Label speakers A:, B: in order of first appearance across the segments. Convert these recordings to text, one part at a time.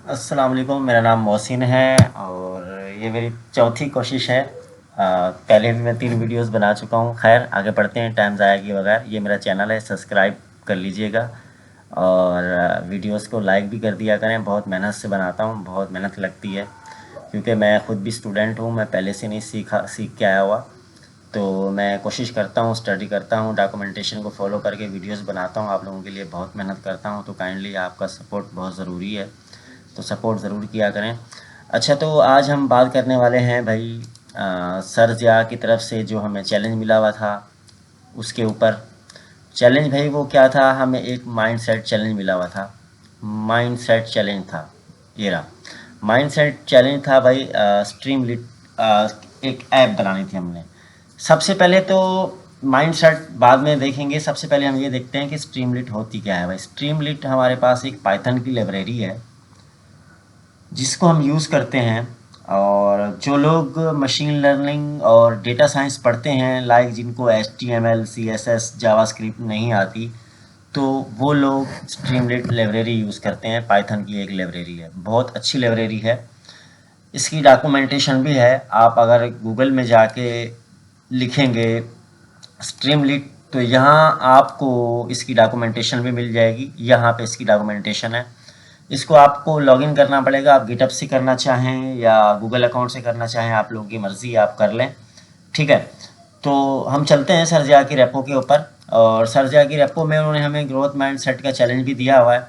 A: अस्सलाम वालेकुम। मेरा नाम मोहसिन है और ये मेरी चौथी कोशिश है। पहले भी मैं 3 वीडियोस बना चुका हूँ। खैर आगे बढ़ते हैं टाइम ज़ाया किए बगैर। ये मेरा चैनल है, सब्सक्राइब कर लीजिएगा और वीडियोस को लाइक भी कर दिया करें। बहुत मेहनत से बनाता हूँ, बहुत मेहनत लगती है क्योंकि मैं ख़ुद भी स्टूडेंट हूँ। मैं पहले से नहीं सीख के आया हुआ, तो मैं कोशिश करता हूँ, स्टडी करता हूँ, डॉक्यूमेंटेशन को फॉलो करके वीडियोस बनाता हूँ। आप लोगों के लिए बहुत मेहनत करता हूँ, तो काइंडली आपका सपोर्ट बहुत ज़रूरी है, तो सपोर्ट ज़रूर किया करें। अच्छा, तो आज हम बात करने वाले हैं भाई सर ज़िया की तरफ से जो हमें चैलेंज मिला हुआ था उसके ऊपर। चैलेंज भाई वो क्या था, हमें एक माइंड सेट चैलेंज मिला हुआ था। माइंड सेट चैलेंज था, ये रहा माइंड सेट चैलेंज था भाई। स्ट्रीम लिट एक ऐप बनानी थी हमने। सबसे पहले तो माइंड सेट बाद में देखेंगे, सबसे पहले हम ये देखते हैं कि स्ट्रीमलिट होती क्या है भाई। स्ट्रीमलिट हमारे पास एक पाइथन की लाइब्रेरी है जिसको हम यूज़ करते हैं। और जो लोग मशीन लर्निंग और डेटा साइंस पढ़ते हैं, लाइक जिनको HTML CSS जावास्क्रिप्ट नहीं आती, तो वो लोग स्ट्रीमलिट लाइब्रेरी यूज़ करते हैं। पाइथन की एक लाइब्रेरी है, बहुत अच्छी लाइब्रेरी है। इसकी डॉक्यूमेंटेशन भी है। आप अगर गूगल में जाके लिखेंगे स्ट्रीमलिट तो यहाँ आपको इसकी डॉक्यूमेंटेशन भी मिल जाएगी। यहाँ पे इसकी डॉक्यूमेंटेशन है। इसको आपको लॉगिन करना पड़ेगा। आप गिटहब से करना चाहें या गूगल अकाउंट से करना चाहें, आप लोगों की मर्ज़ी, आप कर लें। ठीक है, तो हम चलते हैं सर ज़िया की रेपो के ऊपर। और सर ज़िया की रेपो में उन्होंने हमें ग्रोथ माइंड सेट का चैलेंज भी दिया हुआ है।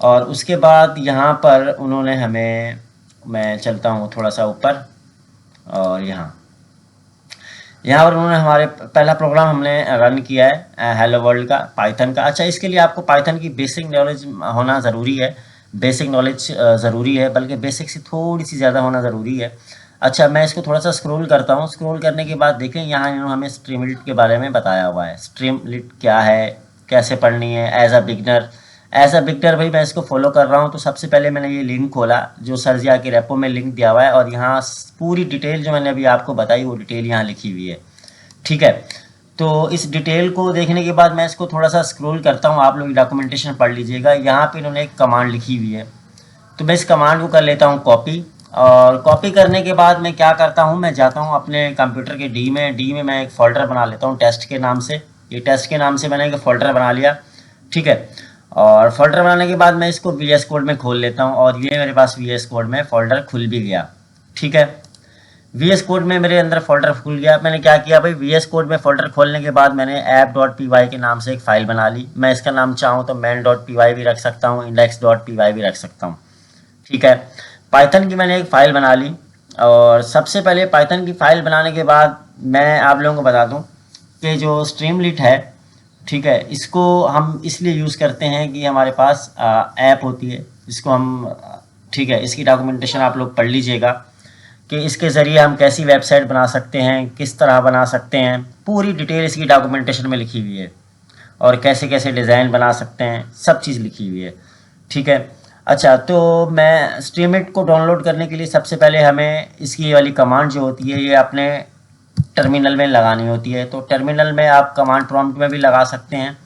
A: और उसके बाद यहाँ पर उन्होंने हमें, मैं चलता हूँ थोड़ा सा ऊपर, और यहाँ पर उन्होंने हमारे पहला प्रोग्राम हमने रन किया है हेलो वर्ल्ड का, पाइथन का। अच्छा, इसके लिए आपको पाइथन की बेसिक नॉलेज होना ज़रूरी है। बेसिक नॉलेज ज़रूरी है, बल्कि बेसिक से थोड़ी सी ज़्यादा होना ज़रूरी है। अच्छा, मैं इसको थोड़ा सा स्क्रॉल करता हूँ। स्क्रॉल करने के बाद देखें, यहाँ इन्होंने हमें स्ट्रीमलिट के बारे में बताया हुआ है। स्ट्रीमलिट क्या है, कैसे पढ़नी है as a beginner. As a beginner भाई मैं इसको फॉलो कर रहा हूँ। तो सबसे पहले मैंने ये लिंक खोला जो सर ज़िया के रेपो में लिंक दिया हुआ है, और यहाँ पूरी डिटेल जो मैंने अभी आपको बताई वो डिटेल यहाँ लिखी हुई है। ठीक है, तो इस डिटेल को देखने के बाद मैं इसको थोड़ा सा स्क्रॉल करता हूँ। आप लोग डॉक्यूमेंटेशन पढ़ लीजिएगा। यहाँ पे इन्होंने एक कमांड लिखी हुई है, तो मैं इस कमांड को कर लेता हूँ कॉपी। और कॉपी करने के बाद मैं क्या करता हूँ, मैं जाता हूँ अपने कंप्यूटर के डी में मैं एक फ़ोल्डर बना लेता हूँ टेस्ट के नाम से। ये टेस्ट के नाम से मैंने एक फ़ोल्डर बना लिया। ठीक है, और फोल्डर बनाने के बाद मैं इसको VS कोड में खोल लेता हूँ, और ये मेरे पास VS कोड में फ़ोल्डर खुल भी गया। ठीक है, VS कोड में मेरे अंदर फोल्डर खुल गया। मैंने क्या किया भाई, VS कोड में फोल्डर खोलने के बाद मैंने app.py के नाम से एक फ़ाइल बना ली। मैं इसका नाम चाहूँ तो main.py भी रख सकता हूँ, index.py भी रख सकता हूँ। ठीक है, पाइथन की मैंने एक फ़ाइल बना ली। और सबसे पहले पाइथन की फ़ाइल बनाने के बाद मैं आप लोगों को बता दूं कि जो स्ट्रीमलिट है, ठीक है, इसको हम इसलिए यूज़ करते हैं कि हमारे पास ऐप होती है, इसको हम ठीक है, इसकी डॉक्यूमेंटेशन आप लोग पढ़ लीजिएगा कि इसके ज़रिए हम कैसी वेबसाइट बना सकते हैं, किस तरह बना सकते हैं। पूरी डिटेल इसकी डॉक्यूमेंटेशन में लिखी हुई है, और कैसे कैसे डिज़ाइन बना सकते हैं, सब चीज़ लिखी हुई है। ठीक है, अच्छा, तो मैं स्ट्रीमलिट को डाउनलोड करने के लिए सबसे पहले हमें इसकी ये वाली कमांड जो होती है ये अपने टर्मिनल में लगानी होती है। तो टर्मिनल में आप कमांड प्रॉम्प्ट में भी लगा सकते हैं,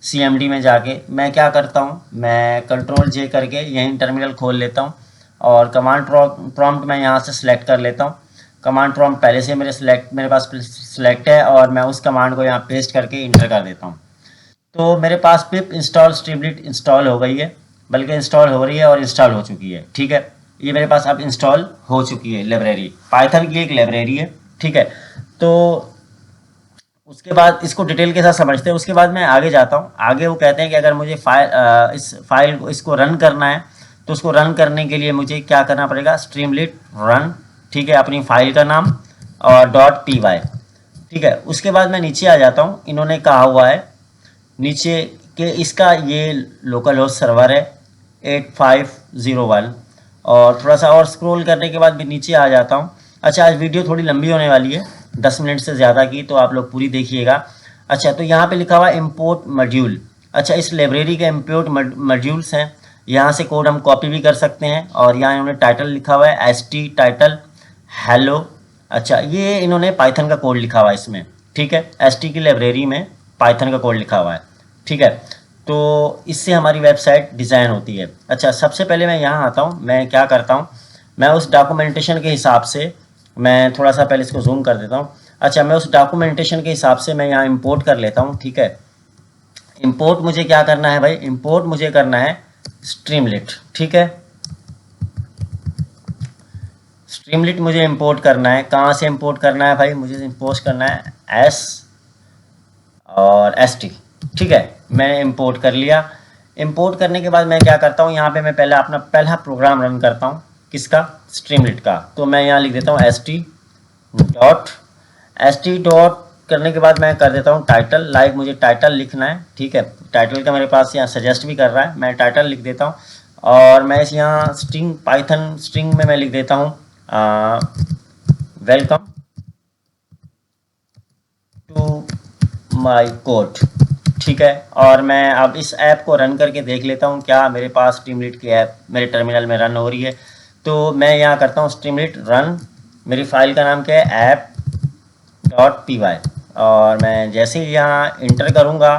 A: CMD में जाके। मैं क्या करता हूँ, मैं Ctrl+J करके यहीं टर्मिनल खोल लेता हूँ, और कमांड प्रॉम्प्ट मैं यहाँ से सिलेक्ट कर लेता हूँ। कमांड प्रॉम्प्ट पहले से मेरे पास सिलेक्ट है, और मैं उस कमांड को यहाँ पेस्ट करके इंटर कर देता हूँ। तो मेरे पास पिप इंस्टॉल स्ट्रीमलिट इंस्टॉल हो गई है, बल्कि इंस्टॉल हो रही है और इंस्टॉल हो चुकी है। ठीक है, ये मेरे पास अब इंस्टॉल हो चुकी है लाइब्रेरी, पाइथन की एक लाइब्रेरी है। ठीक है, तो उसके बाद इसको डिटेल के साथ समझते हैं। उसके बाद मैं आगे जाता हूँ। आगे वो कहते हैं कि अगर मुझे इस फाइल को इसको रन करना है, तो उसको रन करने के लिए मुझे क्या करना पड़ेगा, स्ट्रीमलिट रन, ठीक है, अपनी फाइल का नाम और .py। ठीक है, उसके बाद मैं नीचे आ जाता हूँ। इन्होंने कहा हुआ है नीचे कि इसका ये लोकल होस्ट सर्वर है 8501। और थोड़ा सा और स्क्रॉल करने के बाद मैं नीचे आ जाता हूँ। अच्छा, आज वीडियो थोड़ी लंबी होने वाली है, 10 मिनट से ज़्यादा की, तो आप लोग पूरी देखिएगा। अच्छा, तो यहाँ पे लिखा हुआ है इम्पोर्ट मॉड्यूल। अच्छा, इस लाइब्रेरी के इम्पोर्ट मॉड्यूल्स हैं, यहाँ से कोड हम कॉपी भी कर सकते हैं। और यहाँ इन्होंने टाइटल लिखा हुआ है ST टाइटल हेलो। अच्छा, ये इन्होंने पाइथन का कोड लिखा हुआ है इसमें। ठीक है, ST की लाइब्रेरी में पाइथन का कोड लिखा हुआ है। ठीक है, तो इससे हमारी वेबसाइट डिज़ाइन होती है। अच्छा, सबसे पहले मैं यहाँ आता हूँ, मैं क्या करता हूँ, मैं उस डॉक्यूमेंटेशन के हिसाब से, मैं थोड़ा सा पहले इसको जूम कर देता हूँ। अच्छा, मैं उस डॉक्यूमेंटेशन के हिसाब से मैं यहाँ इंपोर्ट कर लेता हूँ। ठीक है, इंपोर्ट मुझे क्या करना है भाई, इंपोर्ट मुझे करना है स्ट्रीमलिट। ठीक है, स्ट्रीमलिट मुझे इंपोर्ट करना है। कहाँ से इंपोर्ट करना है भाई, मुझे इंपोर्ट करना है एस और एस टी। ठीक है, मैंने इंपोर्ट कर लिया। इंपोर्ट करने के बाद मैं क्या करता हूँ, यहाँ पे मैं पहले अपना पहला प्रोग्राम रन करता हूँ। किसका, स्ट्रीमलिट का। तो मैं यहाँ लिख देता हूँ एस टी डॉट करने के बाद मैं कर देता हूँ टाइटल। लाइक मुझे टाइटल लिखना है। ठीक है, टाइटल का मेरे पास यहाँ सजेस्ट भी कर रहा है, मैं टाइटल लिख देता हूँ। और मैं इस यहाँ स्ट्रिंग, पाइथन स्ट्रिंग में मैं लिख देता हूँ वेलकम टू माई कोड। ठीक है, और मैं अब इस ऐप को रन करके देख लेता हूँ क्या मेरे पास स्ट्रीमलिट की ऐप मेरे टर्मिनल में रन हो रही है। तो मैं यहाँ करता हूँ स्ट्रीमलिट रन। मेरी फाइल का नाम क्या है, ऐप डॉट पी वाई। और मैं जैसे ही यहाँ इंटर करूँगा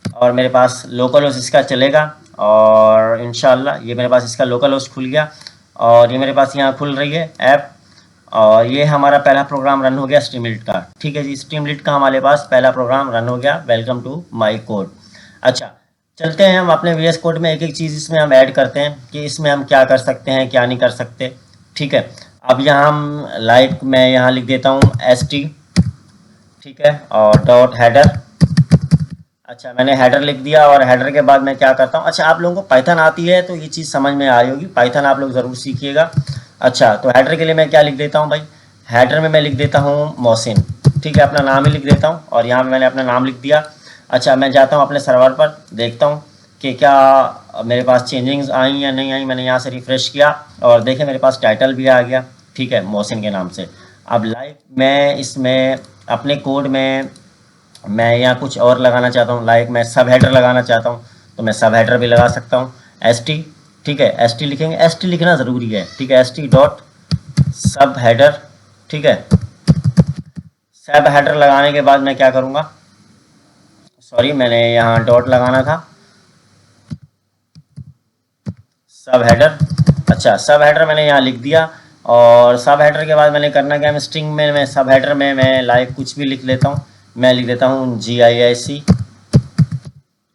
A: और मेरे पास लोकल होस्ट इसका चलेगा, और इंशाल्लाह ये मेरे पास इसका लोकल होस्ट खुल गया, और ये मेरे पास यहाँ खुल रही है ऐप। और ये हमारा पहला प्रोग्राम रन हो गया स्ट्रीमलिट का। ठीक है जी, स्ट्रीमलिट का हमारे पास पहला प्रोग्राम रन हो गया, वेलकम टू माई कोड। अच्छा, चलते हैं हम अपने वीएस कोड में, एक एक चीज़ इसमें हम ऐड करते हैं कि इसमें हम क्या कर सकते हैं, क्या नहीं कर सकते। ठीक है, अब यहाँ हम लाइक मैं यहाँ लिख देता हूँ एस टी। ठीक है, और डॉट हेडर। अच्छा, मैंने हेडर लिख दिया, और हेडर के बाद मैं क्या करता हूँ, अच्छा आप लोगों को पाइथन आती है तो ये चीज़ समझ में आ रही होगी, पाइथन आप लोग ज़रूर सीखिएगा। अच्छा, तो हेडर के लिए मैं क्या लिख देता हूँ भाई, हेडर में मैं लिख देता हूँ मोहसिन। ठीक है, अपना नाम ही लिख देता हूँ, और यहाँ पे मैंने अपना नाम लिख दिया। अच्छा, मैं जाता हूँ अपने सर्वर पर, देखता हूँ कि क्या मेरे पास चेंजिंग्स आई या नहीं आई। मैंने यहाँ से रिफ़्रेश किया और देखें मेरे पास टाइटल भी आ गया। ठीक है, मोहसिन के नाम से। अब लाइक मैं इसमें अपने कोड में मैं यहाँ कुछ और लगाना चाहता हूँ, लाइक मैं सब हेडर लगाना चाहता हूँ, तो मैं सब हेडर भी लगा सकता हूँ एस टी। ठीक है, एस टी लिखेंगे, एस टी लिखना ज़रूरी है। ठीक है, एस टी डॉट सब हेडर। ठीक है, सब हेडर लगाने के बाद मैं क्या करूँगा, सॉरी मैंने यहाँ डॉट लगाना था, सब हेडर। अच्छा, सब हेडर मैंने यहाँ लिख दिया, और सब हेडर के बाद मैंने करना क्या, मैं स्ट्रिंग में मैं सब हेडर में मैं लाइक कुछ भी लिख लेता हूँ। मैं लिख देता हूँ GIIC।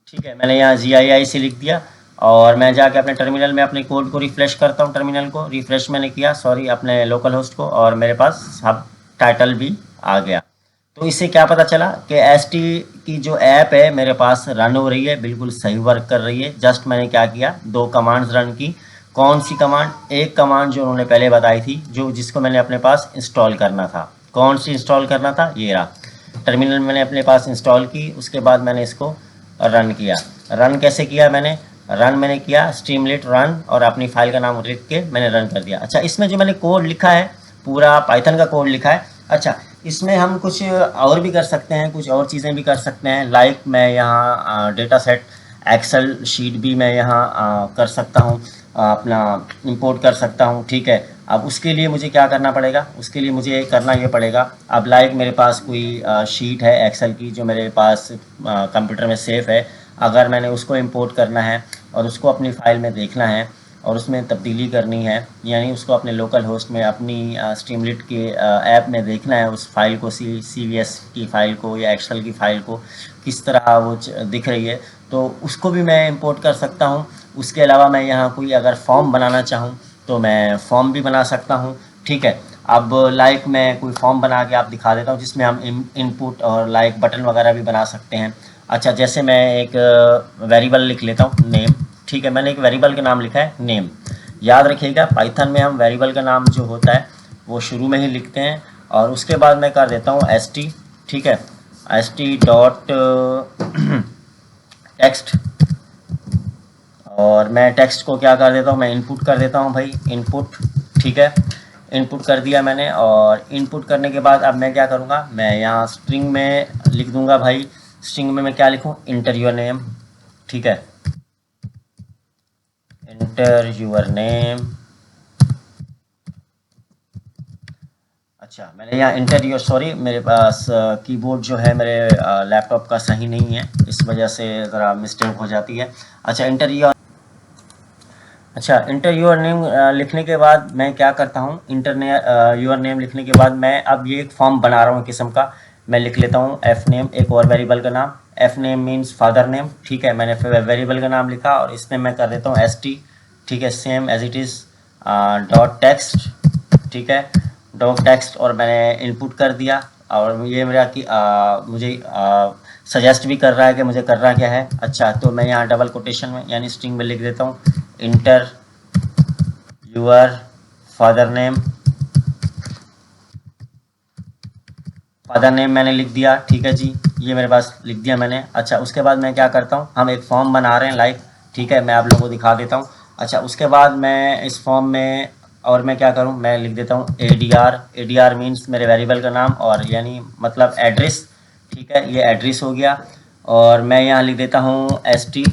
A: ठीक है, मैंने यहाँ GIIC लिख दिया, और मैं जाके अपने टर्मिनल में अपने कोड को रिफ्रेश करता हूँ। टर्मिनल को रिफ्रेश मैंने किया, सॉरी अपने लोकल होस्ट को, और मेरे पास सब टाइटल भी आ गया। तो इससे क्या पता चला कि एस टी की जो ऐप है मेरे पास रन हो रही है, बिल्कुल सही वर्क कर रही है। जस्ट मैंने क्या किया, दो कमांड्स रन की। कौन सी कमांड, एक कमांड जो उन्होंने पहले बताई थी, जो जिसको मैंने अपने पास इंस्टॉल करना था। कौन सी इंस्टॉल करना था, ये रहा, टर्मिनल मैंने अपने पास इंस्टॉल की। उसके बाद मैंने इसको रन किया। रन कैसे किया मैंने, रन मैंने किया स्ट्रीमलिट रन, और अपनी फाइल का नाम लिख के मैंने रन कर दिया। अच्छा, इसमें जो मैंने कोड लिखा है पूरा पाइथन का कोड लिखा है। अच्छा, इसमें हम कुछ और भी कर सकते हैं, कुछ और चीज़ें भी कर सकते हैं। लाइक मैं यहाँ डेटा सेट एक्सेल शीट भी मैं यहाँ कर सकता हूँ, अपना इंपोर्ट कर सकता हूँ। ठीक है, अब उसके लिए मुझे क्या करना पड़ेगा, उसके लिए मुझे करना ये पड़ेगा, अब लाइक मेरे पास कोई शीट है एक्सेल की जो मेरे पास कंप्यूटर में सेव है। अगर मैंने उसको इंपोर्ट करना है और उसको अपनी फ़ाइल में देखना है और उसमें तब्दीली करनी है, यानी उसको अपने लोकल होस्ट में अपनी स्ट्रीमलिट के ऐप में देखना है, उस फाइल को CVS की फ़ाइल को या एक्सेल की फ़ाइल को किस तरह वो दिख रही है, तो उसको भी मैं इंपोर्ट कर सकता हूँ। उसके अलावा मैं यहाँ कोई अगर फॉर्म बनाना चाहूँ तो मैं फॉर्म भी बना सकता हूँ। ठीक है, अब लाइक मैं कोई फॉर्म बना के आप दिखा देता हूँ जिसमें हम इनपुट और लाइक बटन वगैरह भी बना सकते हैं। अच्छा, जैसे मैं एक वेरिएबल लिख लेता हूँ नेम। ठीक है, मैंने एक वेरिएबल का नाम लिखा है नेम। याद रखिएगा, पाइथन में हम वेरिएबल का नाम जो होता है वो शुरू में ही लिखते हैं, और उसके बाद मैं कर देता हूँ एस टी। ठीक है, एस टी डॉट टेक्स्ट, और मैं टेक्स्ट को क्या कर देता हूँ, मैं इनपुट कर देता हूँ भाई, इनपुट। ठीक है, इनपुट कर दिया मैंने, और इनपुट करने के बाद अब मैं क्या करूँगा, मैं यहाँ स्ट्रिंग में लिख दूँगा भाई, स्ट्रिंग में मैं क्या लिखूँ, इंटर योर नेम। ठीक है, इंटर योर नेम। अच्छा, मैंने यहाँ इंटर योर, सॉरी मेरे पास कीबोर्ड जो है मेरे लैपटॉप का सही नहीं है, इस वजह से ज़रा मिस्टेक हो जाती है। अच्छा, इंटर योर नेम लिखने के बाद मैं क्या करता हूँ, योर नेम लिखने के बाद मैं अब ये एक फॉर्म बना रहा हूँ किस्म का। मैं लिख लेता हूँ एफ नेम, एक और वेरिएबल का नाम। F name means father name, ठीक है। मैंने फिर वेरिएबल का नाम लिखा और इसमें मैं कर देता हूँ एस टी, ठीक है, same as it is dot text, ठीक है, डॉट टेक्स्ट, और मैंने इनपुट कर दिया। और ये मेरा कि मुझे सजेस्ट भी कर रहा है कि मुझे करना क्या है। अच्छा, तो मैं यहाँ डबल कोटेशन में यानी स्ट्रिंग में लिख देता हूँ inter your father name. Father name मैंने लिख दिया, ठीक है जी, ये मेरे पास लिख दिया मैंने। अच्छा, उसके बाद मैं क्या करता हूँ, हम एक फॉर्म बना रहे हैं लाइक, ठीक है, मैं आप लोगों को दिखा देता हूँ। अच्छा, उसके बाद मैं इस फॉर्म में और मैं क्या करूँ, मैं लिख देता हूँ A D R. A D R means मेरे वेरिएबल का नाम और यानी मतलब एड्रेस, ठीक है, ये एड्रेस हो गया। और मैं यहाँ लिख देता हूँ एस टी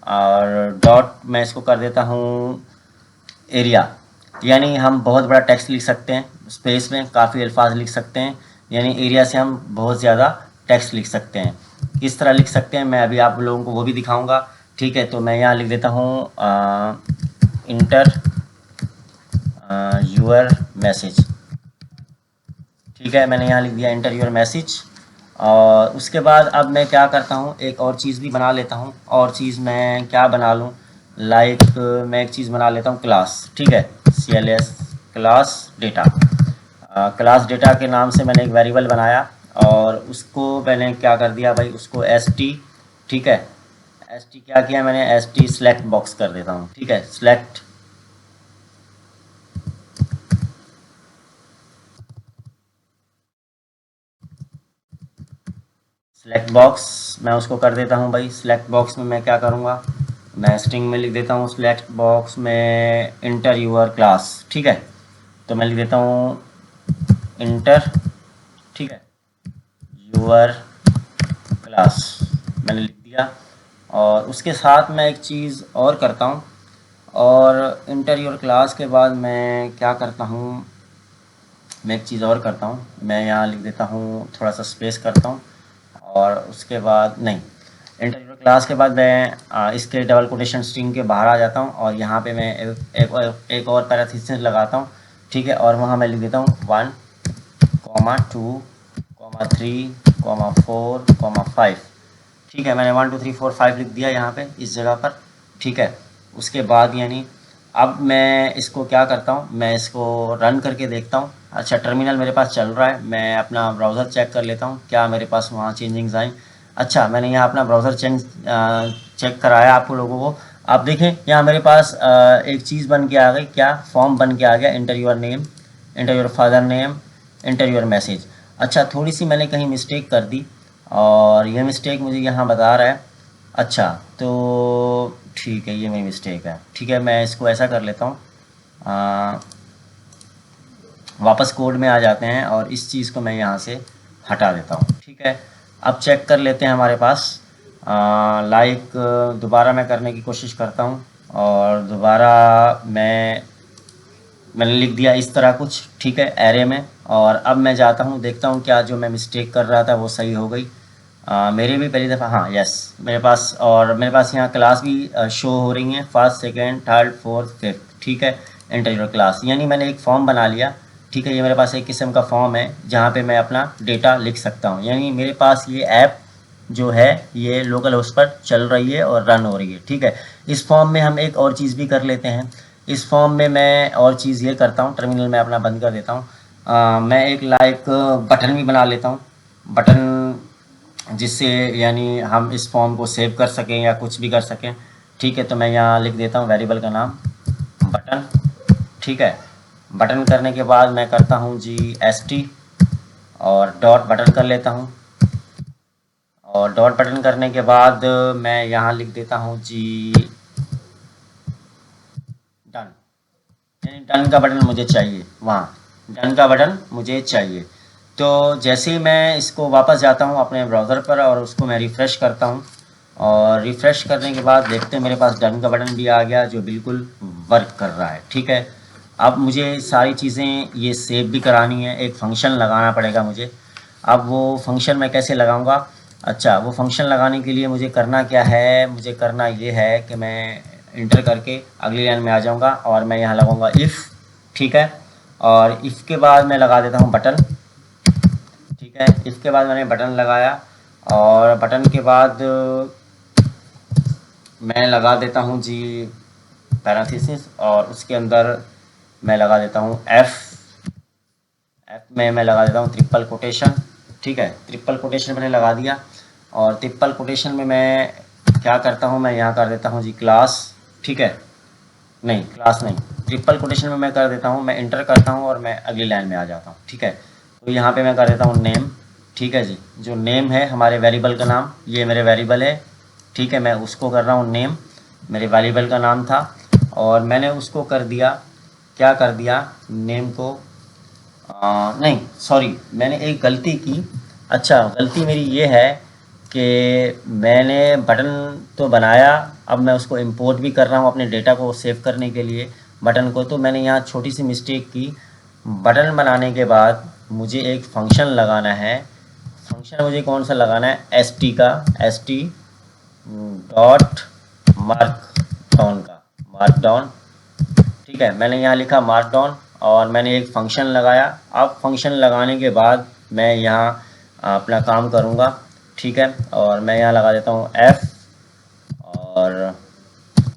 A: और डॉट मैं इसको कर देता हूँ एरिया। यानी हम बहुत बड़ा टेक्स्ट लिख सकते हैं, स्पेस में काफ़ी अल्फाज लिख सकते हैं, यानी एरिया से हम बहुत ज़्यादा टेक्स्ट लिख सकते हैं। किस तरह लिख सकते हैं मैं अभी आप लोगों को वो भी दिखाऊंगा, ठीक है। तो मैं यहाँ लिख देता हूँ इंटर यूर मैसेज, ठीक है, मैंने यहाँ लिख दिया इंटर यूर मैसेज। और उसके बाद अब मैं क्या करता हूँ, एक और चीज़ भी बना लेता हूँ। और चीज़ मैं क्या बना लूँ, लाइक मैं एक चीज़ बना लेता हूँ क्लास, ठीक है, CLS class data. Class data के नाम से मैंने एक वेरिएबल बनाया और उसको मैंने क्या कर दिया भाई, उसको ST, ठीक है, ST क्या किया मैंने, ST सेलेक्ट बॉक्स कर देता हूँ, ठीक है, सेलेक्ट बॉक्स मैं उसको कर देता हूँ भाई। सेलेक्ट बॉक्स में मैं क्या करूँगा, मैं स्ट्रिंग में लिख देता हूँ सेलेक्ट बॉक्स में इंटर यूर क्लास, ठीक है। तो मैं लिख देता हूँ इंटर, ठीक है, यूर क्लास मैंने लिख दिया। और उसके साथ मैं एक चीज़ और करता हूँ, और इंटर योर क्लास के बाद मैं क्या करता हूँ, मैं एक चीज़ और करता हूँ, मैं यहाँ लिख देता हूँ, थोड़ा सा स्पेस करता हूँ। और उसके बाद नहीं, इंटर योर क्लास के बाद मैं इसके डबल कोटेशन स्ट्रिंग के बाहर आ जाता हूँ और यहाँ पे मैं एक और पैरेंथेसिस लगाता हूँ, ठीक है। और वहाँ मैं लिख देता हूँ 1, 2, 3, 4, 5, ठीक है, मैंने 1 2 3 4 5 लिख दिया यहाँ पे इस जगह पर, ठीक है। उसके बाद यानी अब मैं इसको क्या करता हूँ, मैं इसको रन करके देखता हूँ। अच्छा, टर्मिनल मेरे पास चल रहा है, मैं अपना ब्राउज़र चेक कर लेता हूँ क्या मेरे पास वहाँ चेंजिंग्स आई। अच्छा, मैंने यहाँ अपना ब्राउज़र चेक कराया आप लोगों को। आप देखें यहाँ मेरे पास एक चीज़ बन के आ गई, क्या फॉर्म बन के आ गया, inter your name, inter your father name, inter your message. अच्छा, थोड़ी सी मैंने कहीं मिस्टेक कर दी और ये मिस्टेक मुझे यहाँ बता रहा है। अच्छा, तो ठीक है, ये मेरी मिस्टेक है, ठीक है, मैं इसको ऐसा कर लेता हूँ, वापस कोड में आ जाते हैं और इस चीज़ को मैं यहाँ से हटा देता हूँ, ठीक है। अब चेक कर लेते हैं हमारे पास, लाइक दोबारा मैं करने की कोशिश करता हूँ और दोबारा मैंने लिख दिया इस तरह कुछ, ठीक है, एरे में। और अब मैं जाता हूँ देखता हूँ क्या जो मैं मिस्टेक कर रहा था वो सही हो गई। मेरे भी पहली दफ़ा, हाँ यस, मेरे पास, और मेरे पास यहाँ क्लास भी शो हो रही हैं, first, second, third, fourth, fifth, ठीक है, एंटर योर क्लास। यानी मैंने एक फॉर्म बना लिया, ठीक है, ये मेरे पास एक किस्म का फॉर्म है जहाँ पे मैं अपना डेटा लिख सकता हूँ। यानी मेरे पास ये ऐप जो है ये लोकल होस्ट पर चल रही है और रन हो रही है, ठीक है। इस फॉर्म में हम एक और चीज़ भी कर लेते हैं। इस फॉर्म में मैं और चीज़ ये करता हूँ, टर्मिनल में अपना बंद कर देता हूँ। मैं एक लाइक बटन भी बना लेता हूँ, बटन जिससे यानी हम इस फॉर्म को सेव कर सकें या कुछ भी कर सकें, ठीक है। तो मैं यहाँ लिख देता हूँ वेरिएबल का नाम बटन, ठीक है। बटन करने के बाद मैं करता हूँ जी ST और डॉट बटन कर लेता हूँ। और डॉट बटन करने के बाद मैं यहाँ लिख देता हूँ जी डन, यानी डन का बटन मुझे चाहिए, वहाँ डन का बटन मुझे चाहिए। तो जैसे ही मैं इसको वापस जाता हूँ अपने ब्राउज़र पर और उसको मैं रिफ़्रेश करता हूँ और रिफ़्रेश करने के बाद देखते हैं मेरे पास डन का बटन भी आ गया जो बिल्कुल वर्क कर रहा है, ठीक है। अब मुझे सारी चीज़ें ये सेव भी करानी है, एक फंक्शन लगाना पड़ेगा मुझे। अब वो फंक्शन मैं कैसे लगाऊंगा? अच्छा, वो फंक्शन लगाने के लिए मुझे करना क्या है? मुझे करना ये है कि मैं इंटर करके अगली लाइन में आ जाऊंगा और मैं यहाँ लगाऊंगा इफ़, ठीक है। और इफ़ के बाद मैं लगा देता हूँ बटन, ठीक है। इफ़ के बाद मैंने बटन लगाया और बटन के बाद मैं लगा देता हूँ जी पैरांथेसिस, और उसके अंदर मैं लगा देता हूँ एफ। एफ में मैं लगा देता हूँ ट्रिपल कोटेशन, ठीक है। ट्रिपल कोटेशन मैंने लगा दिया और ट्रिपल कोटेशन में मैं क्या करता हूँ, मैं यहाँ कर देता हूँ जी क्लास, ठीक है। नहीं, क्लास नहीं, ट्रिपल कोटेशन में मैं कर देता हूँ, मैं इंटर करता हूँ और मैं अगली लाइन में आ जाता हूँ, ठीक है। तो यहाँ पे मैं कर देता हूँ नेम, ठीक है जी। जो नेम है हमारे वेरिएबल का नाम, ये मेरे वेरिएबल है, ठीक है। मैं उसको कर रहा हूँ नेम, मेरे वेरिएबल का नाम था और मैंने उसको कर दिया, क्या कर दिया, नेम को नहीं सॉरी, मैंने एक गलती की। अच्छा, गलती मेरी ये है कि मैंने बटन तो बनाया, अब मैं उसको इंपोर्ट भी कर रहा हूँ अपने डेटा को सेव करने के लिए बटन को। तो मैंने यहाँ छोटी सी मिस्टेक की। बटन बनाने के बाद मुझे एक फंक्शन लगाना है। फंक्शन मुझे कौन सा लगाना है? एस टी का, S T dot mark down का, मार्क डाउन, ठीक है। मैंने यहाँ लिखा मार्क डाउन और मैंने एक फ़ंक्शन लगाया। अब फंक्शन लगाने के बाद मैं यहाँ अपना काम करूँगा, ठीक है। और मैं यहाँ लगा देता हूँ एफ़, और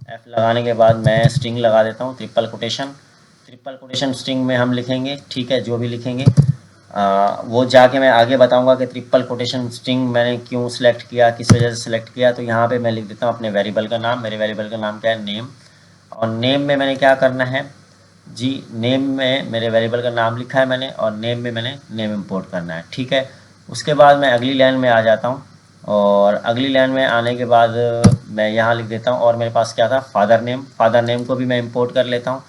A: एफ़ लगाने के बाद मैं स्ट्रिंग लगा देता हूँ triple quotation. Triple quotation string में हम लिखेंगे, ठीक है, जो भी लिखेंगे वो जाके मैं आगे बताऊंगा कि ट्रिपल कोटेशन स्ट्रिंग मैंने क्यों सिलेक्ट किया, किस वजह से सिलेक्ट किया। तो यहाँ पे मैं लिख देता हूँ अपने वेरिएबल का नाम। मेरे वेरिएबल का नाम क्या है? नेम। और नेम में मैंने क्या करना है जी, नेम में मेरे वेरिएबल का नाम लिखा है मैंने और नेम में मैंने नेम इंपोर्ट करना है, ठीक है। उसके बाद मैं अगली लाइन में आ जाता हूँ और अगली लाइन में आने के बाद मैं यहाँ लिख देता हूँ, और मेरे पास क्या था? Father name. फादर नेम को भी मैं इंपोर्ट कर लेता हूँ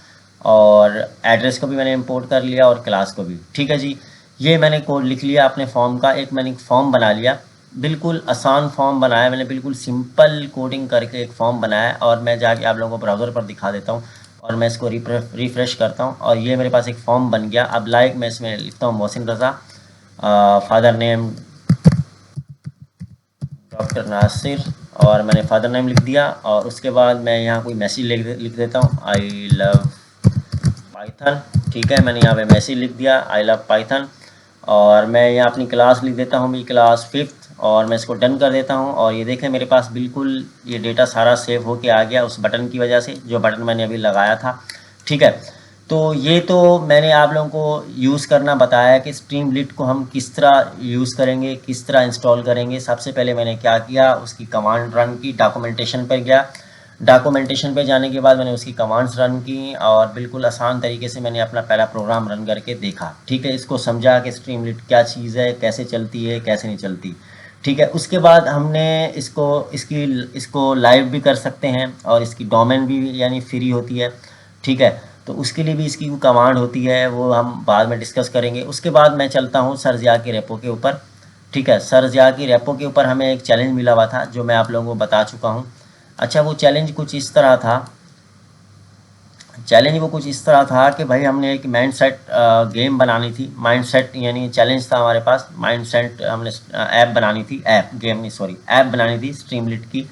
A: और एड्रेस को भी मैंने इंपोर्ट कर लिया और क्लास को भी, ठीक है जी। ये मैंने कोड लिख लिया अपने फॉर्म का, एक मैंने फॉर्म बना लिया। बिल्कुल आसान फॉर्म बनाया मैंने, बिल्कुल सिंपल कोडिंग करके एक फॉर्म बनाया और मैं जाके आप लोगों को ब्राउज़र पर दिखा देता हूँ और मैं इसको रिफ्रेश करता हूँ और ये मेरे पास एक फॉर्म बन गया। अब लाइक मैं इसमें लिखता हूँ मोहसिन रज़ा, फादर नेम डॉक्टर नासिर, और मैंने फादर नेम लिख दिया और उसके बाद मैं यहाँ कोई मैसेज लिख देता हूँ, आई लव पाइथन, ठीक है। मैंने यहाँ पे मैसेज लिख दिया, आई लव पाइथन। और मैं यहाँ अपनी क्लास लिख देता हूँ, मेरी क्लास 5th, और मैं इसको डन कर देता हूँ। और ये देखें मेरे पास बिल्कुल ये डेटा सारा सेव होके आ गया उस बटन की वजह से, जो बटन मैंने अभी लगाया था, ठीक है। तो ये तो मैंने आप लोगों को यूज़ करना बताया कि स्ट्रीमलीट को हम किस तरह यूज़ करेंगे, किस तरह इंस्टॉल करेंगे। सबसे पहले मैंने क्या किया, उसकी कमांड रन की, डॉक्यूमेंटेशन पर गया। डॉक्यूमेंटेशन पे जाने के बाद मैंने उसकी कमांड्स रन की और बिल्कुल आसान तरीके से मैंने अपना पहला प्रोग्राम रन करके देखा, ठीक है। इसको समझा कि स्ट्रीमलीट क्या चीज़ है, कैसे चलती है, कैसे नहीं चलती, ठीक है। उसके बाद हमने इसको लाइव भी कर सकते हैं और इसकी डोमेन भी यानी फ्री होती है, ठीक है। तो उसके लिए भी इसकी कमांड होती है, वो हम बाद में डिस्कस करेंगे। उसके बाद मैं चलता हूँ सर ज़िया की रेपो के ऊपर, ठीक है। सर ज़िया की रेपो के ऊपर हमें एक चैलेंज मिला हुआ था जो मैं आप लोगों को बता चुका हूँ। अच्छा, वो चैलेंज कुछ इस तरह था, कि भाई हमने एक माइंड सेट गेम बनानी थी। माइंड सेट यानी चैलेंज था हमारे पास, माइंड सेट हमने ऐप बनानी थी, ऐप गेम नहीं सॉरी ऐप बनानी थी स्ट्रीमलीट की,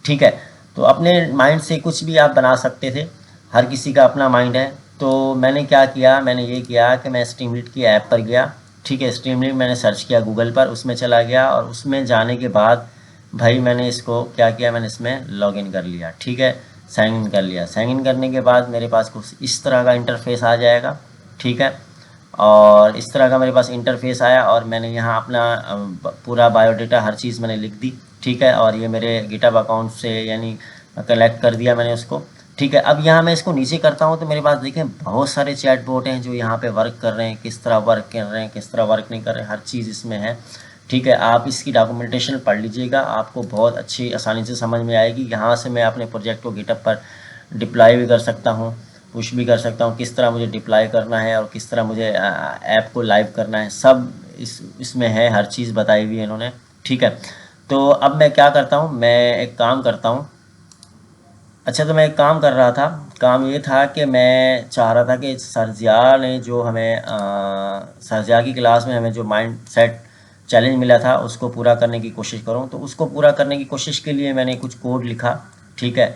A: ठीक है। तो अपने माइंड से कुछ भी आप बना सकते थे, हर किसी का अपना माइंड है। तो मैंने क्या किया, मैंने ये किया कि मैं स्ट्रीमलीट की ऐप पर गया, ठीक है। स्ट्रीमलीट मैंने सर्च किया गूगल पर, उसमें चला गया और उसमें जाने के बाद भाई मैंने इसको क्या किया, मैंने इसमें लॉगिन कर लिया, ठीक है। साइन इन कर लिया। साइन इन करने के बाद मेरे पास कुछ इस तरह का इंटरफेस आ जाएगा, ठीक है। और इस तरह का मेरे पास इंटरफेस आया और मैंने यहाँ अपना पूरा बायोडाटा हर चीज़ मैंने लिख दी, ठीक है। और ये मेरे गिटहब अकाउंट से यानी कलेक्ट कर दिया मैंने उसको, ठीक है। अब यहाँ मैं इसको नीचे करता हूँ तो मेरे पास देखें बहुत सारे चैट बोट हैं जो यहाँ पे वर्क कर रहे हैं, किस तरह वर्क कर रहे हैं, किस तरह वर्क नहीं कर रहे हैं, हर चीज़ इसमें है, ठीक है। आप इसकी डॉक्यूमेंटेशन पढ़ लीजिएगा, आपको बहुत अच्छी आसानी से समझ में आएगी। यहाँ से मैं अपने प्रोजेक्ट को गिटहब पर डिप्लॉय भी कर सकता हूँ, पुश भी कर सकता हूँ, किस तरह मुझे डिप्लॉय करना है और किस तरह मुझे ऐप को लाइव करना है, सब इसमें है, हर चीज़ बताई हुई है इन्होंने, ठीक है। तो अब मैं क्या करता हूँ, मैं एक काम करता हूँ। अच्छा, तो मैं एक काम कर रहा था। काम ये था कि मैं चाह रहा था कि सरजिया ने जो हमें सरजिया की क्लास में हमें जो माइंड सेट चैलेंज मिला था उसको पूरा करने की कोशिश करूं। तो उसको पूरा करने की कोशिश के लिए मैंने कुछ कोड लिखा। ठीक है,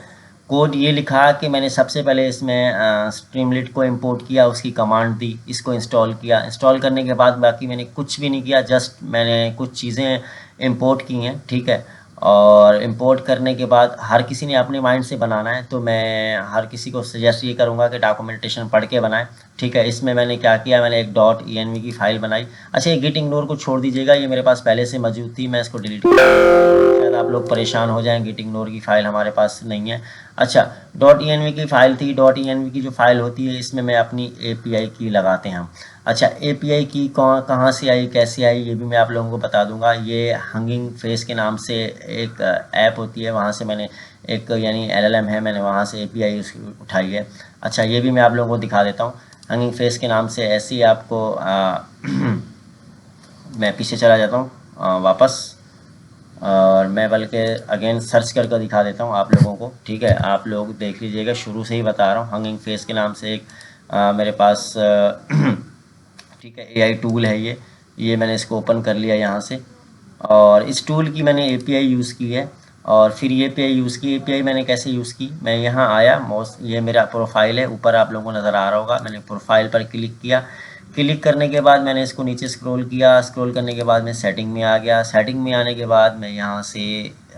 A: कोड ये लिखा कि मैंने सबसे पहले इसमें स्ट्रीमलिट को इंपोर्ट किया, उसकी कमांड दी, इसको इंस्टॉल किया। इंस्टॉल करने के बाद बाकी मैंने कुछ भी नहीं किया, जस्ट मैंने कुछ चीज़ें इंपोर्ट की हैं। ठीक है, और इंपोर्ट करने के बाद हर किसी ने अपने माइंड से बनाना है, तो मैं हर किसी को सजेस्ट ये करूँगा कि डॉक्यूमेंटेशन पढ़ के बनाएं। ठीक है, इसमें मैंने क्या किया, मैंने एक .env की फ़ाइल बनाई। अच्छा, ये गिट इग्नोर को छोड़ दीजिएगा, ये मेरे पास पहले से मौजूद थी, मैं इसको डिलीट कर, शायद आप लोग परेशान हो जाएं, गिट इग्नोर की फ़ाइल हमारे पास नहीं है। अच्छा, .env की फ़ाइल थी। .env की जो फ़ाइल होती है इसमें मैं अपनी API की लगाते हैं हम। अच्छा, API की कहाँ से आई, कैसे आई, ये भी मैं आप लोगों को बता दूंगा। ये हंगिंग फेस के नाम से एक ऐप होती है, वहाँ से मैंने एक यानी LLM है, मैंने वहाँ से API उठाई है। अच्छा, ये भी मैं आप लोगों को दिखा देता हूँ। हंगिंग फेस के नाम से ऐसी आपको मैं पीछे चला जाता हूँ वापस, और मैं बल्कि अगेन सर्च करके दिखा देता हूँ आप लोगों को। ठीक है, आप लोग देख लीजिएगा, शुरू से ही बता रहा हूँ। हंगिंग फेस के नाम से एक मेरे पास ठीक है AI टूल है। ये मैंने इसको ओपन कर लिया यहाँ से, और इस टूल की मैंने API यूज़ की है। और फिर ये API यूज़ की, API मैंने कैसे यूज़ की, मैं यहाँ आया, ये मेरा प्रोफाइल है, ऊपर आप लोगों को नज़र आ रहा होगा। मैंने प्रोफाइल पर क्लिक किया। क्लिक करने के बाद मैंने इसको नीचे स्क्रॉल किया। स्क्रॉल करने के बाद मैं सेटिंग में आ गया। सेटिंग में आने के बाद मैं यहाँ से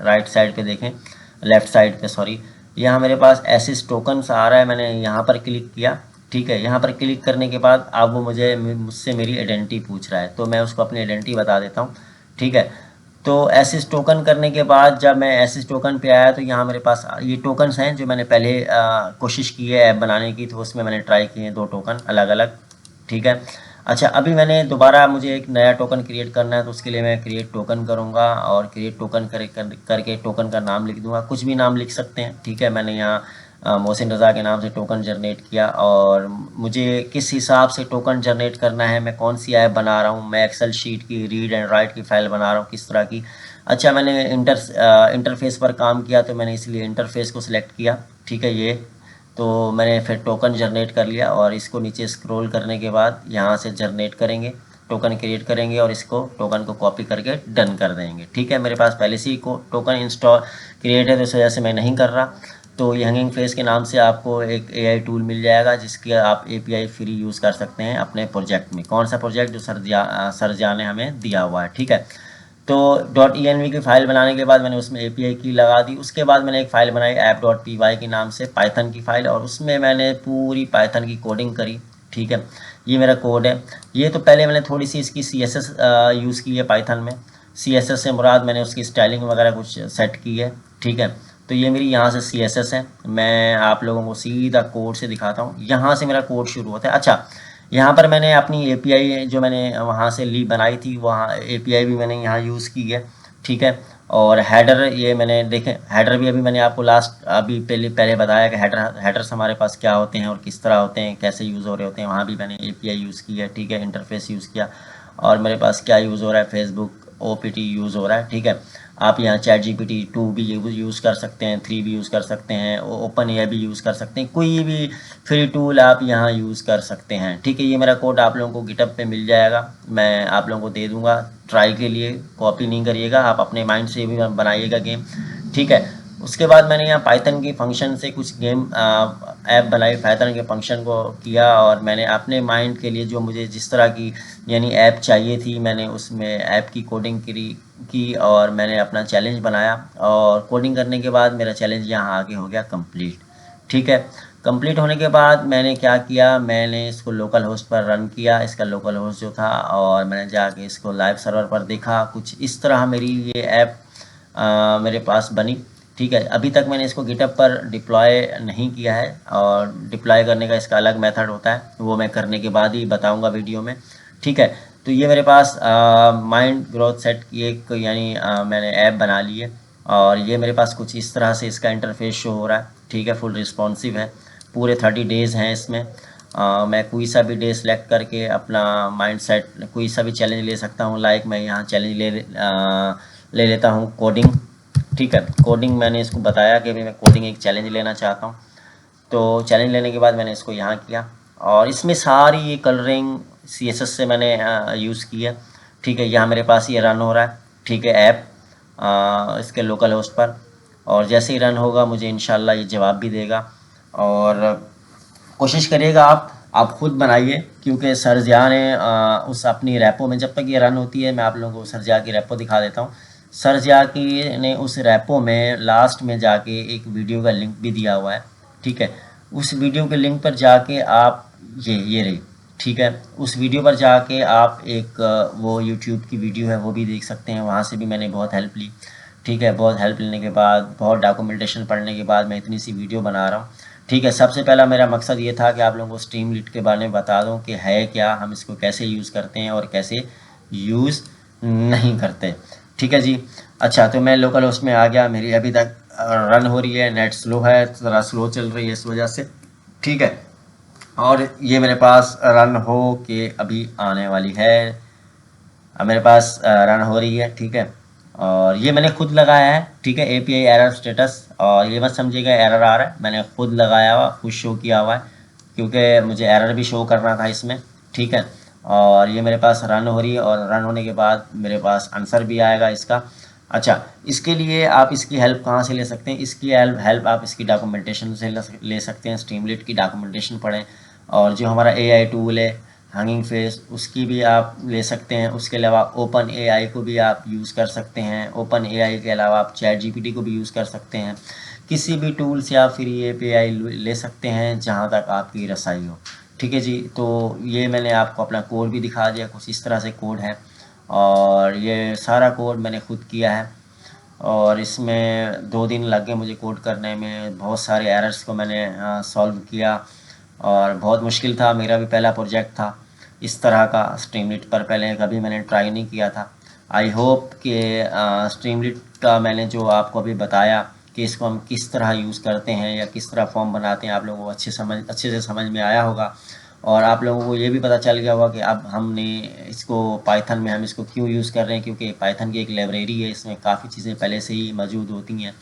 A: राइट साइड पे देखें, लेफ़्ट साइड पे सॉरी, यहाँ मेरे पास एसिस टोकन्स आ रहा है, मैंने यहाँ पर क्लिक किया। ठीक है, यहाँ पर क्लिक करने के बाद अब वो मुझसे मेरी आइडेंटिटी पूछ रहा है, तो मैं उसको अपनी आइडेंटिटी बता देता हूँ। ठीक है, तो एसिस टोकन करने के बाद जब मैं एसिस टोकन पे आया तो यहाँ मेरे पास ये टोकन्स हैं जो मैंने पहले कोशिश की है ऐप बनाने की, तो उसमें मैंने ट्राई किए हैं 2 टोकन अलग अलग। ठीक है, अच्छा, अभी मैंने दोबारा मुझे एक नया टोकन क्रिएट करना है, तो उसके लिए मैं क्रिएट टोकन करूँगा, और क्रिएट टोकन करके टोकन का नाम लिख दूँगा, कुछ भी नाम लिख सकते हैं। ठीक है, मैंने यहाँ मोहसिन रज़ा के नाम से टोकन जनरेट किया, और मुझे किस हिसाब से टोकन जनरेट करना है, मैं कौन सी ऐप बना रहा हूँ, मैं एक्सेल शीट की रीड एंड राइट की फ़ाइल बना रहा हूँ, किस तरह की। अच्छा, मैंने इंटरफेस पर काम किया, तो मैंने इसलिए इंटरफेस को सिलेक्ट किया। ठीक है, ये तो मैंने फिर टोकन जनरेट कर लिया, और इसको नीचे स्क्रॉल करने के बाद यहाँ से जनरेट करेंगे, टोकन क्रिएट करेंगे, और इसको टोकन को कॉपी करके डन कर देंगे। ठीक है, मेरे पास पहले से ही टोकन इंस्टॉल क्रिएट है, तो इस वजह से मैं नहीं कर रहा। तो ये हंगिंग फेस के नाम से आपको एक AI टूल मिल जाएगा, जिसकी आप API फ्री यूज़ कर सकते हैं अपने प्रोजेक्ट में। कौन सा प्रोजेक्ट, जो सरजिया ने हमें दिया हुआ है। ठीक है, तो .env की फ़ाइल बनाने के बाद मैंने उसमें API की लगा दी। उसके बाद मैंने एक फ़ाइल बनाई app.py के नाम से, पाइथन की फ़ाइल, और उसमें मैंने पूरी पाइथन की कोडिंग करी। ठीक है, ये मेरा कोड है। ये तो पहले मैंने थोड़ी सी इसकी CSS यूज़ की है पाइथन में। CSS से मुराद मैंने उसकी स्टाइलिंग वगैरह कुछ सेट की है। ठीक है, तो ये मेरी यहाँ से CSS है। मैं आप लोगों को सीधा कोड से दिखाता हूँ, यहाँ से मेरा कोड शुरू होता है। अच्छा, यहाँ पर मैंने अपनी API जो मैंने वहाँ से ली बनाई थी, वहाँ API भी मैंने यहाँ यूज़ की है। ठीक है, और हेडर ये मैंने देखे, हेडर भी अभी मैंने आपको अभी पहले बताया कि हेडर्स हमारे पास क्या होते हैं और किस तरह होते हैं, कैसे यूज़ हो रहे होते हैं, वहाँ भी मैंने API यूज़ की है। ठीक है, इंटरफेस यूज़ किया, और मेरे पास क्या यूज़ हो रहा है, फेसबुक OPT यूज़ हो रहा है। ठीक है, आप यहाँ ChatGPT 2 भी यूज़ कर सकते हैं, 3 भी यूज़ कर सकते हैं, OpenAI भी यूज़ कर सकते हैं, कोई भी फ्री टूल आप यहाँ यूज़ कर सकते हैं। ठीक है, ये मेरा कोड आप लोगों को गिटअप पे मिल जाएगा, मैं आप लोगों को दे दूँगा ट्राई के लिए। कॉपी नहीं करिएगा, आप अपने माइंड से भी बनाइएगा गेम। ठीक है, उसके बाद मैंने यहाँ पाइथन की फंक्शन से कुछ गेम ऐप बनाई, पाइथन के फंक्शन को किया, और मैंने अपने माइंड के लिए जो मुझे जिस तरह की यानी ऐप चाहिए थी, मैंने उसमें ऐप की कोडिंग की, और मैंने अपना चैलेंज बनाया, और कोडिंग करने के बाद मेरा चैलेंज यहाँ आगे हो गया कंप्लीट। ठीक है, कंप्लीट होने के बाद मैंने क्या किया, मैंने इसको लोकल होस्ट पर रन किया, इसका लोकल होस्ट जो था, और मैंने जाके इसको लाइव सर्वर पर देखा। कुछ इस तरह मेरी ये ऐप मेरे पास बनी। ठीक है, अभी तक मैंने इसको गिटअप पर डिप्लॉय नहीं किया है, और डिप्लॉय करने का इसका अलग मेथड होता है, वो मैं करने के बाद ही बताऊंगा वीडियो में। ठीक है, तो ये मेरे पास माइंड ग्रोथ सेट की एक यानी मैंने ऐप बना ली है, और ये मेरे पास कुछ इस तरह से इसका इंटरफेस शो हो रहा है। ठीक है, फुल रिस्पॉन्सिव है, पूरे 30 डेज़ हैं इसमें। मैं कोई सा भी डे सेलेक्ट करके अपना माइंड सेट कोई सा भी चैलेंज ले सकता हूँ। लाइक मैं यहाँ चैलेंज ले लेता हूँ कोडिंग। ठीक है, कोडिंग मैंने इसको बताया कि मैं कोडिंग एक चैलेंज लेना चाहता हूँ, तो चैलेंज लेने के बाद मैंने इसको यहाँ किया और इसमें सारी ये कलरिंग CSS से मैंने यूज़ किया। ठीक है, यहाँ मेरे पास ये रन हो रहा है, ठीक है, ऐप इसके लोकल होस्ट पर, और जैसे ही रन होगा मुझे इंशाल्लाह ये जवाब भी देगा। और कोशिश करिएगा आप खुद बनाइए, क्योंकि सरजिया ने उस अपनी रैपो में, जब तक ये रन होती है मैं आप लोगों को सरजिया की रैपो दिखा देता हूँ। सरजिया की ने उस रैपो में लास्ट में जाके एक वीडियो का लिंक भी दिया हुआ है। ठीक है, उस वीडियो के लिंक पर जाके आप ये रही, ठीक है, उस वीडियो पर जाके आप एक वो यूट्यूब की वीडियो है वो भी देख सकते हैं, वहाँ से भी मैंने बहुत हेल्प ली। ठीक है, बहुत हेल्प लेने के बाद, बहुत डॉक्यूमेंटेशन पढ़ने के बाद मैं इतनी सी वीडियो बना रहा हूँ। ठीक है, सबसे पहला मेरा मकसद ये था कि आप लोगों को स्ट्रीमलीट के बारे में बता दूं कि है क्या, हम इसको कैसे यूज़ करते हैं और कैसे यूज़ नहीं करते। ठीक है जी। अच्छा, तो मैं लोकल होस्ट में आ गया, मेरी अभी तक रन हो रही है, नेट स्लो है, ज़रा स्लो चल रही है इस वजह से। ठीक है, और ये मेरे पास रन हो के अभी आने वाली है, अब मेरे पास रन हो रही है। ठीक है, और ये मैंने खुद लगाया है। ठीक है, API एरर स्टेटस, और ये मत समझिएगा एरर आ रहा है, मैंने खुद लगाया हुआ, खुद शो किया हुआ है, क्योंकि मुझे एरर भी शो करना था इसमें। ठीक है, और ये मेरे पास रन हो रही है, और रन होने के बाद मेरे पास आंसर भी आएगा इसका। अच्छा, इसके लिए आप इसकी हेल्प कहाँ से ले सकते हैं? इसकी हेल्प आप इसकी डॉक्यूमेंटेशन से ले सकते हैं। स्ट्रीमलीट की डॉक्यूमेंटेशन पढ़ें, और जो हमारा AI टूल है हंगिंग फेस, उसकी भी आप ले सकते हैं। उसके अलावा ओपन AI को भी आप यूज़ कर सकते हैं। ओपन AI के अलावा आप ChatGPT को भी यूज़ कर सकते हैं। किसी भी टूल से आप फ्री API ले सकते हैं जहाँ तक आपकी रसाई हो। ठीक है जी, तो ये मैंने आपको अपना कोड भी दिखा दिया, कुछ इस तरह से कोड है, और ये सारा कोड मैंने खुद किया है, और इसमें 2 दिन लग गए मुझे कोड करने में। बहुत सारे एरर्स को मैंने सॉल्व किया, और बहुत मुश्किल था, मेरा भी पहला प्रोजेक्ट था इस तरह का स्ट्रीमलीट पर, पहले कभी मैंने ट्राई नहीं किया था। आई होप कि स्ट्रीमलीट का मैंने जो आपको अभी बताया कि इसको हम किस तरह यूज़ करते हैं या किस तरह फॉर्म बनाते हैं, आप लोगों को अच्छे से समझ में आया होगा, और आप लोगों को ये भी पता चल गया होगा कि अब हमने इसको पाइथन में हम इसको क्यों यूज़ कर रहे हैं, क्योंकि पाइथन की एक लाइब्रेरी है, इसमें काफ़ी चीज़ें पहले से ही मौजूद होती हैं,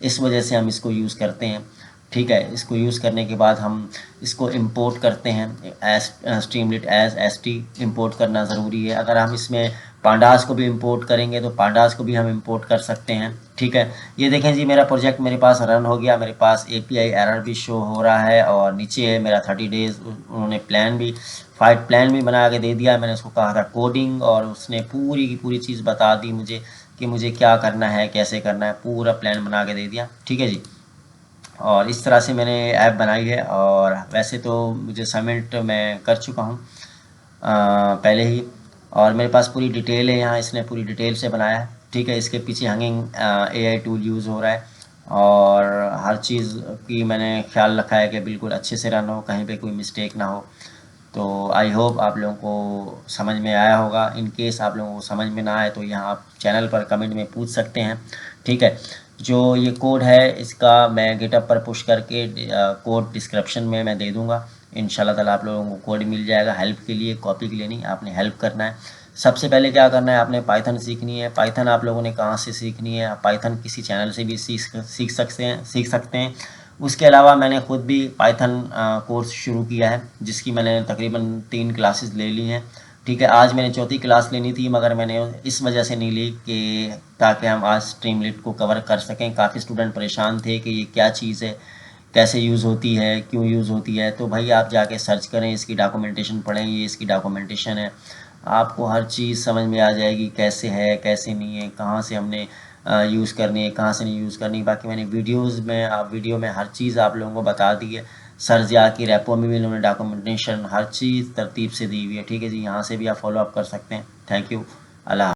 A: इस वजह से हम इसको यूज़ करते हैं। ठीक है, इसको यूज़ करने के बाद हम इसको इंपोर्ट करते हैं, स्ट्रीमलीट एज ST इंपोर्ट करना ज़रूरी है। अगर हम इसमें पांडास को भी इंपोर्ट करेंगे तो पांडास को भी हम इंपोर्ट कर सकते हैं। ठीक है, ये देखें जी, मेरा प्रोजेक्ट मेरे पास रन हो गया, मेरे पास API एरर भी शो हो रहा है, और नीचे मेरा 30 डेज़ उन्होंने फाइट प्लान भी बना के दे दिया। मैंने उसको कहा था कोडिंग, और उसने पूरी की पूरी चीज़ बता दी मुझे कि मुझे क्या करना है, कैसे करना है, पूरा प्लान बना के दे दिया। ठीक है जी, और इस तरह से मैंने ऐप बनाई है, और वैसे तो मुझे सबमिट मैं कर चुका हूँ पहले ही, और मेरे पास पूरी डिटेल है यहाँ, इसने पूरी डिटेल से बनाया है। ठीक है, इसके पीछे हंगिंग AI टूल यूज़ हो रहा है, और हर चीज़ की मैंने ख्याल रखा है कि बिल्कुल अच्छे से रन हो, कहीं पे कोई मिस्टेक ना हो। तो आई होप आप लोगों को समझ में आया होगा। इन केस आप लोगों को समझ में ना आए तो यहाँ आप चैनल पर कमेंट में पूछ सकते हैं। ठीक है, जो ये कोड है इसका मैं गिटअप पर पुश करके कोड डिस्क्रिप्शन में मैं दे दूँगा। इंशाल्लाह ताला आप लोगों को कोड मिल जाएगा, हेल्प के लिए, कॉपी के लिए नहीं, आपने हेल्प करना है। सबसे पहले क्या करना है, आपने पाइथन सीखनी है। पाइथन आप लोगों ने कहाँ से सीखनी है? पाइथन किसी चैनल से भी सीख सकते हैं। उसके अलावा मैंने खुद भी पाइथन कोर्स शुरू किया है, जिसकी मैंने तकरीबन 3 क्लासेस ले ली हैं। ठीक है, आज मैंने चौथी क्लास लेनी थी, मगर मैंने इस वजह से नहीं ली कि ताकि हम आज स्ट्रीमलीट को कवर कर सकें। काफ़ी स्टूडेंट परेशान थे कि ये क्या चीज़ है, कैसे यूज़ होती है, क्यों यूज़ होती है। तो भाई आप जाके सर्च करें, इसकी डॉक्यूमेंटेशन पढ़ें, ये इसकी डॉक्यूमेंटेशन है, आपको हर चीज़ समझ में आ जाएगी, कैसे है कैसे नहीं है, कहाँ से हमने यूज़ करनी है, कहाँ से नहीं यूज़ करनी। बाकी मैंने वीडियो में हर चीज़ आप लोगों को बता दी है। सरजिया की रैपो में भी इन्होंने डॉक्यूमेंटेशन हर चीज़ तरतीब से दी हुई है। ठीक है जी, यहाँ से भी आप फॉलो अप कर सकते हैं। Thank you. अल्लाह।